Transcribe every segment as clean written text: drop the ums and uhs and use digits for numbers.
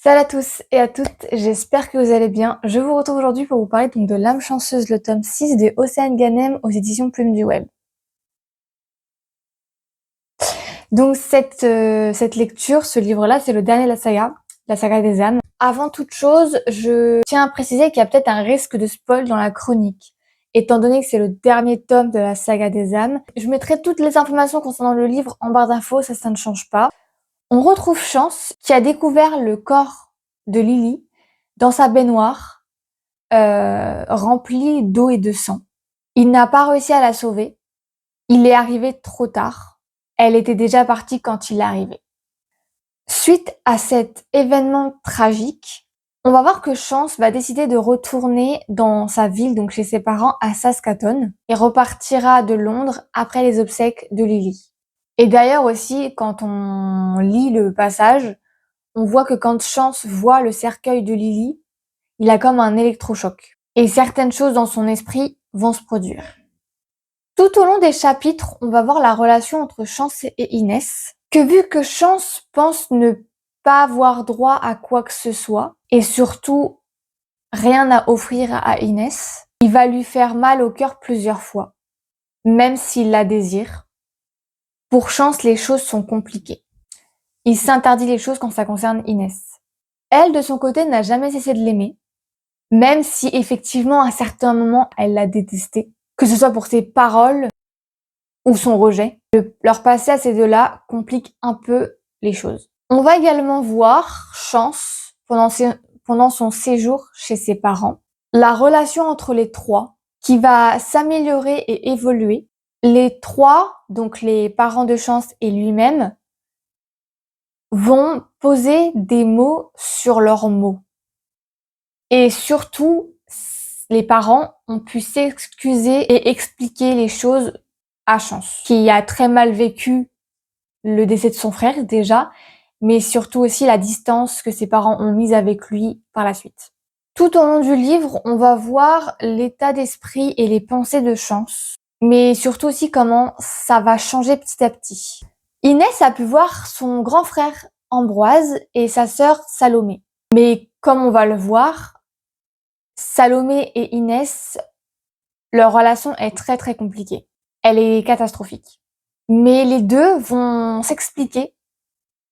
Salut à tous et à toutes, j'espère que vous allez bien. Je vous retrouve aujourd'hui pour vous parler donc de L'âme chanceuse, le tome 6 de Océane Ganem aux éditions Plume du Web. Donc cette lecture, ce livre-là, c'est le dernier de la saga des âmes. Avant toute chose, je tiens à préciser qu'il y a peut-être un risque de spoil dans la chronique. Étant donné que c'est le dernier tome de la saga des âmes, je mettrai toutes les informations concernant le livre en barre d'infos, ça ne change pas. On retrouve Chance qui a découvert le corps de Lily dans sa baignoire remplie d'eau et de sang. Il n'a pas réussi à la sauver. Il est arrivé trop tard. Elle était déjà partie quand il est arrivé. Suite à cet événement tragique, on va voir que Chance va décider de retourner dans sa ville, donc chez ses parents à Saskatoon, et repartira de Londres après les obsèques de Lily. Et d'ailleurs aussi, quand on lit le passage, on voit que quand Chance voit le cercueil de Lily, il a comme un électrochoc. Et certaines choses dans son esprit vont se produire. Tout au long des chapitres, on va voir la relation entre Chance et Inès, que vu que Chance pense ne pas avoir droit à quoi que ce soit, et surtout rien à offrir à Inès, il va lui faire mal au cœur plusieurs fois, même s'il la désire. Pour Chance, les choses sont compliquées. Il s'interdit les choses quand ça concerne Inès. Elle, de son côté, n'a jamais cessé de l'aimer, même si effectivement, à certains moments, elle l'a détesté, que ce soit pour ses paroles ou son rejet. Leur passé à ces deux-là complique un peu les choses. On va également voir Chance, pendant son séjour chez ses parents, la relation entre les trois qui va s'améliorer et évoluer. Les trois, donc les parents de Chance et lui-même, vont poser des mots sur leurs mots. Et surtout, les parents ont pu s'excuser et expliquer les choses à Chance, qui a très mal vécu le décès de son frère déjà, mais surtout aussi la distance que ses parents ont mise avec lui par la suite. Tout au long du livre, on va voir l'état d'esprit et les pensées de Chance, mais surtout aussi comment ça va changer petit à petit. Inès a pu voir son grand frère Ambroise et sa sœur Salomé. Mais comme on va le voir, Salomé et Inès, leur relation est très très compliquée. Elle est catastrophique. Mais les deux vont s'expliquer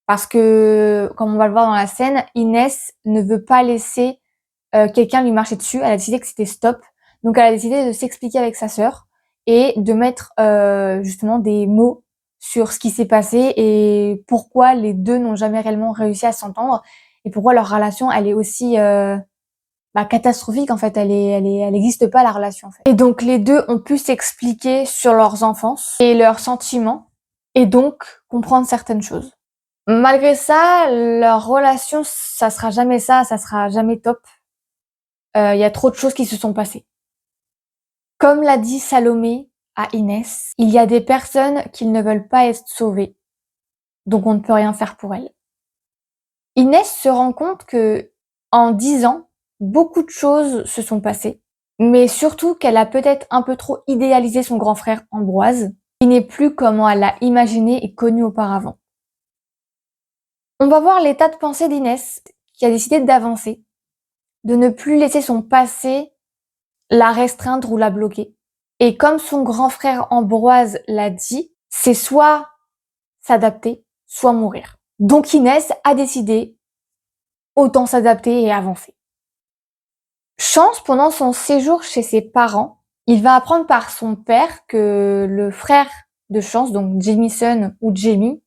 parce que, comme on va le voir dans la scène, Inès ne veut pas laisser quelqu'un lui marcher dessus. Elle a décidé que c'était stop. Donc elle a décidé de s'expliquer avec sa sœur et de mettre justement des mots sur ce qui s'est passé et pourquoi les deux n'ont jamais réellement réussi à s'entendre et pourquoi leur relation elle est aussi catastrophique en fait, elle existe pas la relation en fait. Et donc les deux ont pu s'expliquer sur leurs enfances et leurs sentiments et donc comprendre certaines choses. Malgré ça, leur relation, ça sera jamais ça sera jamais top. Il y a trop de choses qui se sont passées. Comme l'a dit Salomé à Inès, il y a des personnes qui ne veulent pas être sauvées, donc on ne peut rien faire pour elles. Inès se rend compte que en 10 ans, beaucoup de choses se sont passées, mais surtout qu'elle a peut-être un peu trop idéalisé son grand frère Ambroise, qui n'est plus comment elle l'a imaginé et connu auparavant. On va voir l'état de pensée d'Inès, qui a décidé d'avancer, de ne plus laisser son passé la restreindre ou la bloquer. Et comme son grand frère Ambroise l'a dit, c'est soit s'adapter, soit mourir. Donc Inès a décidé autant s'adapter et avancer. Chance, pendant son séjour chez ses parents, il va apprendre par son père que le frère de Chance, donc Jamison ou Jamie,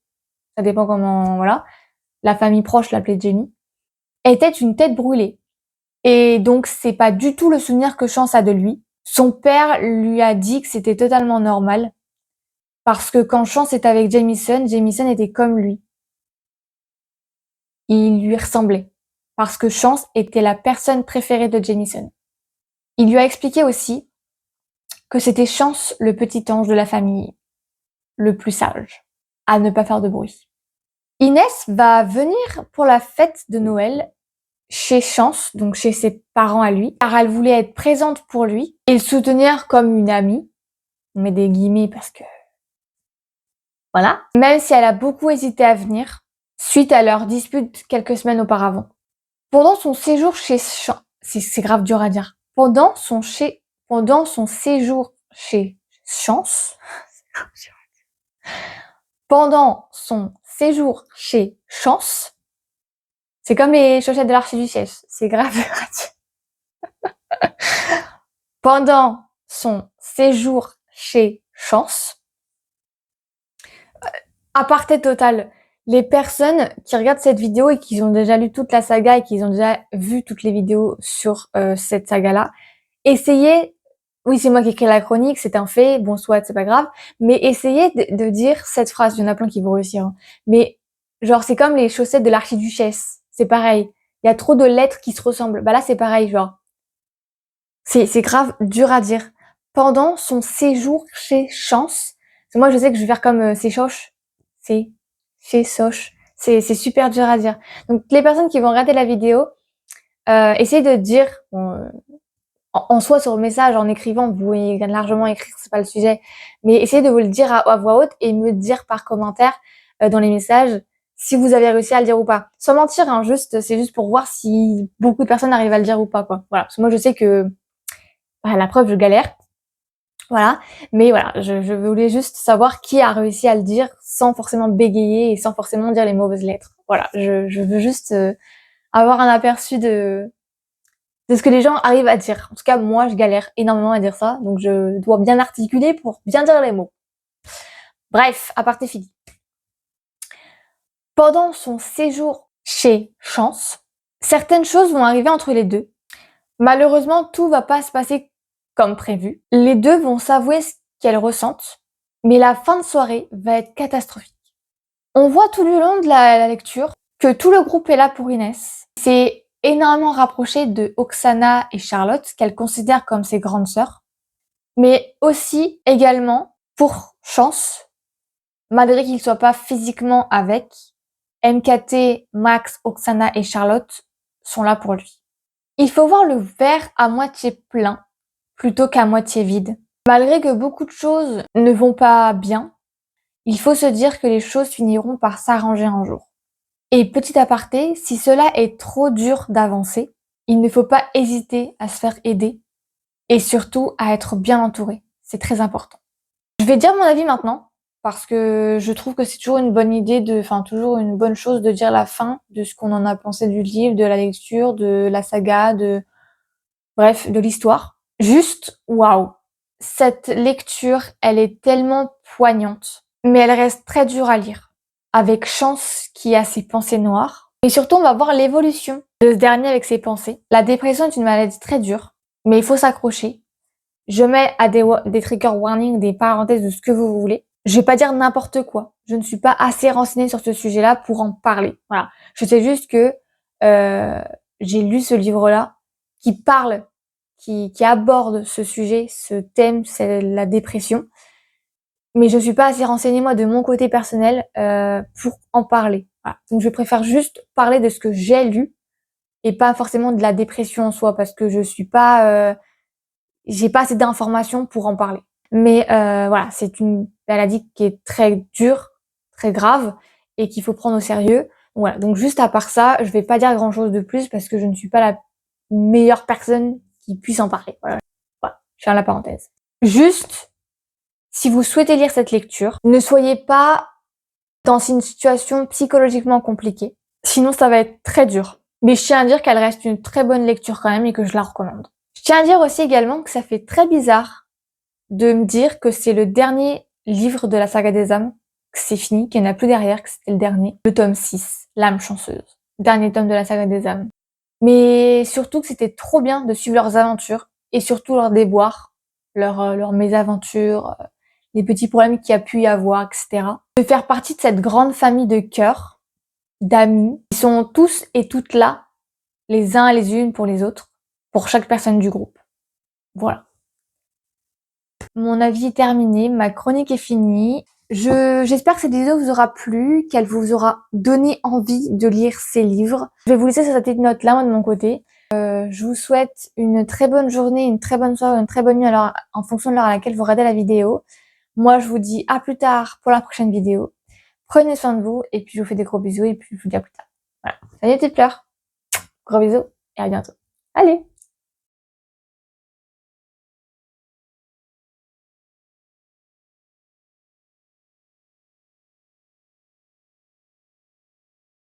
ça dépend comment, voilà, la famille proche l'appelait Jamie, était une tête brûlée. Et donc c'est pas du tout le souvenir que Chance a de lui. Son père lui a dit que c'était totalement normal, parce que quand Chance était avec Jamison, Jamison était comme lui. Il lui ressemblait, parce que Chance était la personne préférée de Jamison. Il lui a expliqué aussi que c'était Chance le petit ange de la famille, le plus sage, à ne pas faire de bruit. Inès va venir pour la fête de Noël chez Chance, donc chez ses parents à lui, car elle voulait être présente pour lui et le soutenir comme une amie. On met des guillemets parce que... Voilà. Même si elle a beaucoup hésité à venir, suite à leur dispute quelques semaines auparavant. Pendant son séjour chez c'est grave dur à dire. Pendant son séjour chez Chance, pendant son séjour chez Chance, c'est comme les chaussettes de l'archiduchesse, c'est grave dur à dire. Pendant son séjour chez Chance, aparté total. Les personnes qui regardent cette vidéo et qui ont déjà lu toute la saga et qui ont déjà vu toutes les vidéos sur cette saga-là, essayez, oui c'est moi qui ai écrit la chronique, c'est un fait, bon soit c'est pas grave, mais essayez de dire cette phrase, il y en a plein qui vont réussir, hein. Mais genre c'est comme les chaussettes de l'archiduchesse, c'est pareil, il y a trop de lettres qui se ressemblent, bah là c'est pareil, genre, c'est grave dur à dire. Pendant son séjour chez Chance, parce que moi je sais que je vais faire comme c'est Choche, c'est chez Soche, c'est super dur à dire. Donc les personnes qui vont regarder la vidéo, essayez de dire, bon, en soi sur le message, en écrivant, vous pouvez largement écrire, c'est pas le sujet, mais essayez de vous le dire à voix haute et me dire par commentaire dans les messages si vous avez réussi à le dire ou pas. Sans mentir, hein, c'est juste pour voir si beaucoup de personnes arrivent à le dire ou pas, quoi. Voilà, parce que moi je sais que la preuve, je galère. Voilà, mais voilà, je voulais juste savoir qui a réussi à le dire sans forcément bégayer et sans forcément dire les mauvaises lettres. Voilà, je veux juste avoir un aperçu de ce que les gens arrivent à dire. En tout cas, moi, je galère énormément à dire ça, donc je dois bien articuler pour bien dire les mots. Bref, aparté fini. Pendant son séjour chez Chance, certaines choses vont arriver entre les deux. Malheureusement, tout va pas se passer comme prévu. Les deux vont s'avouer ce qu'elles ressentent, mais la fin de soirée va être catastrophique. On voit tout le long de la lecture que tout le groupe est là pour Inès. C'est énormément rapproché de Oksana et Charlotte, qu'elle considère comme ses grandes sœurs, mais aussi également pour Chance, malgré qu'ils ne soient pas physiquement avec, MKT, Max, Oksana et Charlotte sont là pour lui. Il faut voir le verre à moitié plein plutôt qu'à moitié vide. Malgré que beaucoup de choses ne vont pas bien, il faut se dire que les choses finiront par s'arranger un jour. Et petit aparté, si cela est trop dur d'avancer, il ne faut pas hésiter à se faire aider et surtout à être bien entouré. C'est très important. Je vais dire mon avis maintenant parce que je trouve que c'est toujours une bonne idée toujours une bonne chose de dire la fin de ce qu'on en a pensé du livre, de la lecture, de la saga, bref, de l'histoire. Juste, waouh! Cette lecture, elle est tellement poignante, mais elle reste très dure à lire. Avec Chance qui a ses pensées noires. Et surtout, on va voir l'évolution de ce dernier avec ses pensées. La dépression est une maladie très dure, mais il faut s'accrocher. Je mets à des trigger warnings, des parenthèses de ce que vous voulez. Je vais pas dire n'importe quoi. Je ne suis pas assez renseignée sur ce sujet-là pour en parler. Voilà. Je sais juste que j'ai lu ce livre-là qui parle, qui aborde ce sujet, ce thème, c'est la dépression. Mais je suis pas assez renseignée moi de mon côté personnel pour en parler. Voilà. Donc je préfère juste parler de ce que j'ai lu et pas forcément de la dépression en soi parce que je suis pas j'ai pas assez d'informations pour en parler. Mais voilà, c'est une maladie qui est très dure, très grave et qu'il faut prendre au sérieux. Voilà, donc juste à part ça, je vais pas dire grand-chose de plus parce que je ne suis pas la meilleure personne qui puisse en parler. Voilà, je ferme la parenthèse. Juste, si vous souhaitez lire cette lecture, ne soyez pas dans une situation psychologiquement compliquée. Sinon, ça va être très dur. Mais je tiens à dire qu'elle reste une très bonne lecture quand même et que je la recommande. Je tiens à dire aussi également que ça fait très bizarre de me dire que c'est le dernier livre de la saga des âmes, que c'est fini, qu'il n'y en a plus derrière, que c'était le dernier. Le tome 6, L'âme chanceuse. Dernier tome de la saga des âmes. Mais surtout que c'était trop bien de suivre leurs aventures et surtout leurs déboires, leurs mésaventures, les petits problèmes qu'il y a pu y avoir, etc. De faire partie de cette grande famille de cœurs, d'amis, qui sont tous et toutes là, les uns et les unes pour les autres, pour chaque personne du groupe. Voilà. Mon avis est terminé, ma chronique est finie. J'espère que cette vidéo vous aura plu, qu'elle vous aura donné envie de lire ces livres. Je vais vous laisser sur cette petite note là, moi de mon côté. Je vous souhaite une très bonne journée, une très bonne soirée, une très bonne nuit alors, en fonction de l'heure à laquelle vous regardez la vidéo. Moi, je vous dis à plus tard pour la prochaine vidéo. Prenez soin de vous et puis je vous fais des gros bisous et puis je vous dis à plus tard. Voilà. Salut les petites fleurs! Gros bisous et à bientôt. Allez!